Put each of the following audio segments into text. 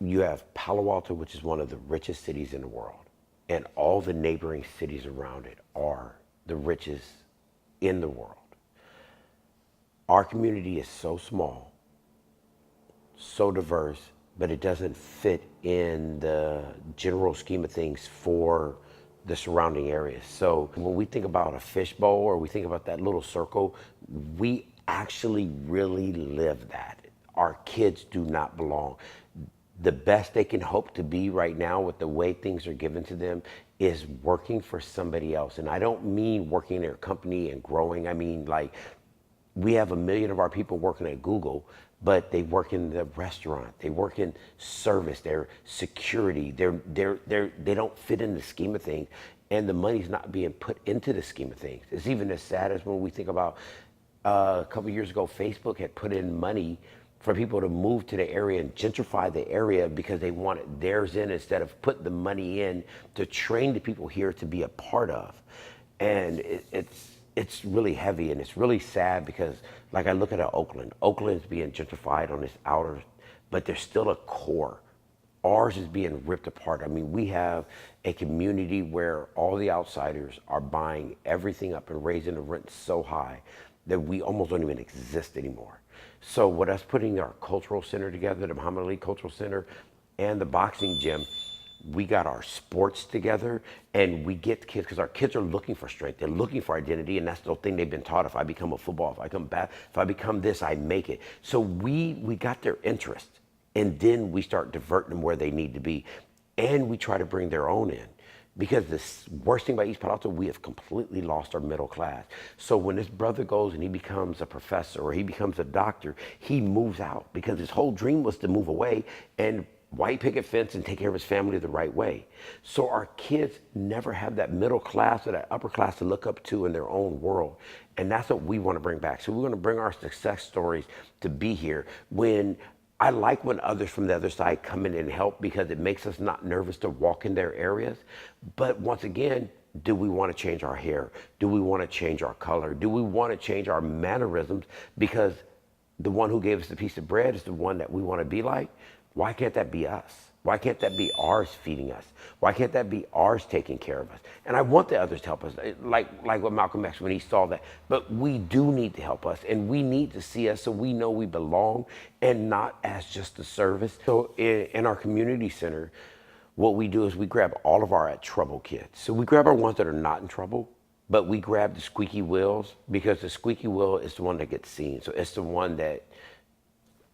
you have Palo Alto, which is one of the richest cities in the world, and all the neighboring cities around it are the richest in the world. Our community is so small, so diverse, but it doesn't fit in the general scheme of things for the surrounding areas. So when we think about a fishbowl or we think about that little circle, we actually really live that. Our kids do not belong. The best they can hope to be right now with the way things are given to them is working for somebody else. And I don't mean working in their company and growing. I mean, like, we have 1 million of our people working at Google, but they work in the restaurant, they work in service, they're security, they don't fit in the scheme of things, and the money's not being put into the scheme of things. It's even as sad as when we think about a couple years ago, Facebook had put in money for people to move to the area and gentrify the area because they wanted theirs in instead of putting the money in to train the people here to be a part of. And it's really heavy and it's really sad because, like, I look at Oakland. Oakland's being gentrified on this outer, but there's still a core. Ours is being ripped apart. I mean, we have a community where all the outsiders are buying everything up and raising the rent so high that we almost don't even exist anymore. So with us putting our cultural center together, the Muhammad Ali Cultural Center and the boxing gym, we got our sports together and we get kids, because our kids are looking for strength. They're looking for identity, and that's the thing they've been taught. If I become a football, if I come back, if I become this, I make it. So we got their interest, and then we start diverting them where they need to be. And we try to bring their own in. Because the worst thing about East Palo Alto, we have completely lost our middle class. So when this brother goes and he becomes a professor or he becomes a doctor, he moves out because his whole dream was to move away and white picket fence and take care of his family the right way. So our kids never have that middle class or that upper class to look up to in their own world. And that's what we want to bring back. So we want to bring our success stories to be here. I like when others from the other side come in and help because it makes us not nervous to walk in their areas. But once again, do we want to change our hair? Do we want to change our color? Do we want to change our mannerisms? Because the one who gave us the piece of bread is the one that we want to be like. Why can't that be us? Why can't that be ours feeding us? Why can't that be ours taking care of us? And I want the others to help us, like what Malcolm X when he saw that. But we do need to help us, and we need to see us so we know we belong and not as just a service. So in our community center, what we do is we grab all of our trouble kids. So we grab our ones that are not in trouble, but we grab the squeaky wheels because the squeaky wheel is the one that gets seen. So it's the one that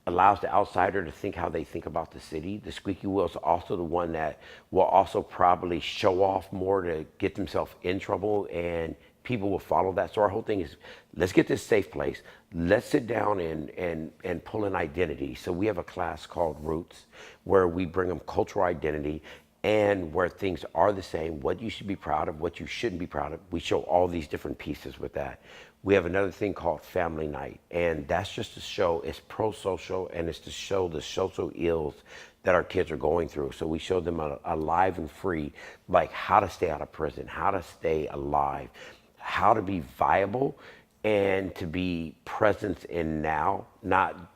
allows the outsider to think how they think about the city. The squeaky wheel is also the one that will also probably show off more to get themselves in trouble, and people will follow that. So our whole thing is, let's get this safe place. Let's sit down and pull an identity. So we have a class called Roots where we bring them cultural identity and where things are the same, what you should be proud of, what you shouldn't be proud of. We show all these different pieces with that. We have another thing called Family Night, and that's just to show, it's pro-social, and it's to show the social ills that our kids are going through. So we show them alive and free, like how to stay out of prison, how to stay alive, how to be viable, and to be present in now, not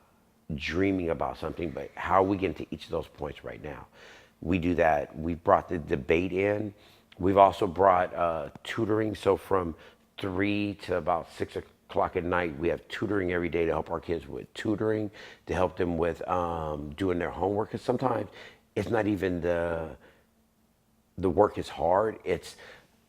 dreaming about something, but how are we getting to each of those points right now? We do that. We brought the debate in. We've also brought tutoring. So from 3 to about 6 o'clock at night, we have tutoring every day to help our kids with tutoring, to help them with doing their homework. Because sometimes it's not even the work is hard. It's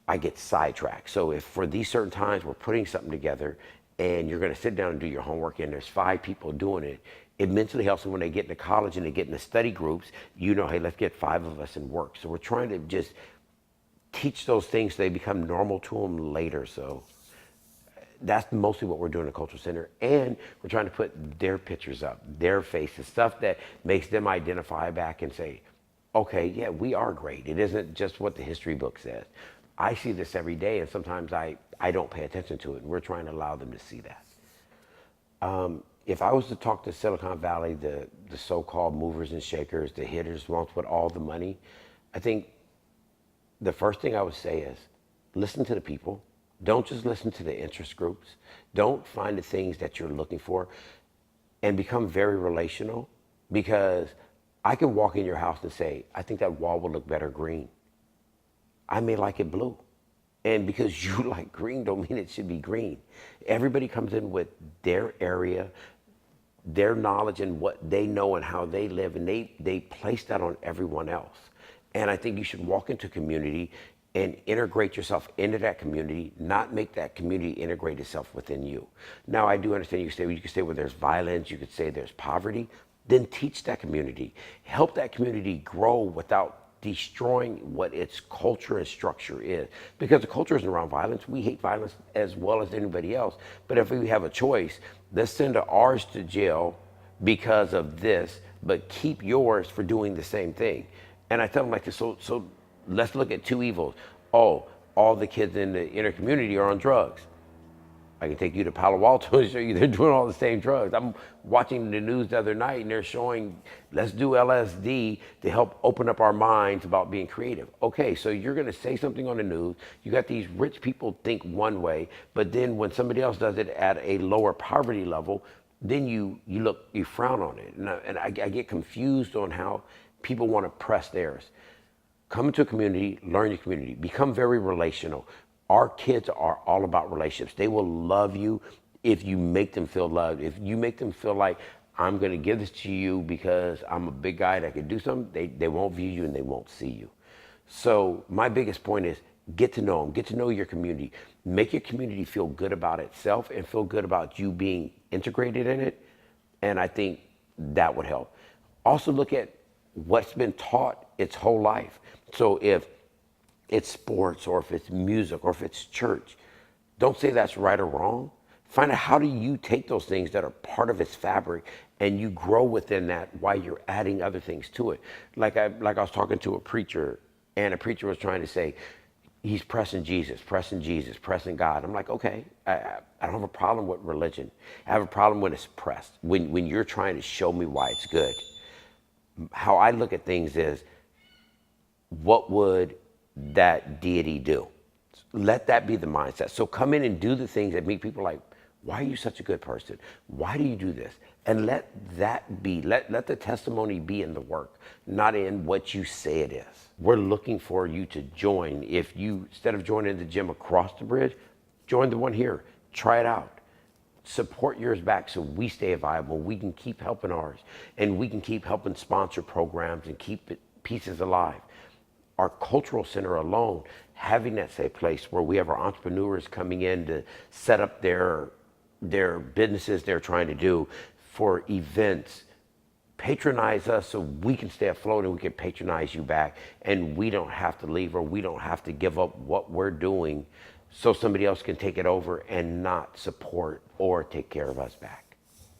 I get sidetracked. So if for these certain times we're putting something together and you're going to sit down and do your homework and there's 5 people doing it, it mentally helps them when they get into college and they get into study groups. You know, hey, let's get 5 of us in work. So we're trying to just teach those things so they become normal to them later. So that's mostly what we're doing at Cultural Center. And we're trying to put their pictures up, their faces, stuff that makes them identify back and say, okay, yeah, we are great. It isn't just what the history book says. I see this every day, and sometimes I don't pay attention to it. And we're trying to allow them to see that. If I was to talk to Silicon Valley, the so-called movers and shakers, the hitters, ones with all the money, I think the first thing I would say is listen to the people. Don't just listen to the interest groups. Don't find the things that you're looking for, and become very relational, because I can walk in your house and say, I think that wall would look better green. I may like it blue. And because you like green don't mean it should be green. Everybody comes in with their area, their knowledge and what they know and how they live, and they place that on everyone else. And I think you should walk into community and integrate yourself into that community, not make that community integrate itself within you. Now, I do understand you can say where there's violence, you could say there's poverty, then teach that community. Help that community grow without destroying what its culture and structure is. Because the culture isn't around violence. We hate violence as well as anybody else. But if we have a choice, let's send ours to jail because of this, but keep yours for doing the same thing. And I tell them like this, so let's look at two evils. Oh, all the kids in the inner community are on drugs. I can take you to Palo Alto and show you they're doing all the same drugs. I'm watching the news the other night and they're showing, let's do LSD to help open up our minds about being creative. Okay, so you're gonna say something on the news, you got these rich people think one way, but then when somebody else does it at a lower poverty level, then you frown on it. And I get confused on how people wanna press theirs. Come into a community, learn your community, become very relational. Our kids are all about relationships. They will love you if you make them feel loved. If you make them feel like, I'm gonna give this to you because I'm a big guy that can do something, they won't view you and they won't see you. So my biggest point is get to know them, get to know your community. Make your community feel good about itself and feel good about you being integrated in it. And I think that would help. Also look at what's been taught its whole life. So if it's sports or if it's music or if it's church, don't say that's right or wrong. Find out how do you take those things that are part of its fabric and you grow within that while you're adding other things to it. Like I was talking to a preacher and a preacher was trying to say, he's pressing Jesus, pressing God. I'm like, okay, I don't have a problem with religion. I have a problem when it's pressed, when you're trying to show me why it's good. How I look at things is, what would that deity do? Let that be the mindset. So come in and do the things that make people like, why are you such a good person? Why do you do this? And let that be, let the testimony be in the work, not in what you say it is. We're looking for you to join. If you, instead of joining the gym across the bridge, join the one here. Try it out. Support yours back so we stay viable. We can keep helping ours and we can keep helping sponsor programs and keep pieces alive. Our cultural center alone, having that safe place where we have our entrepreneurs coming in to set up their businesses they're trying to do for events, patronize us so we can stay afloat and we can patronize you back and we don't have to leave or we don't have to give up what we're doing so somebody else can take it over and not support or take care of us back.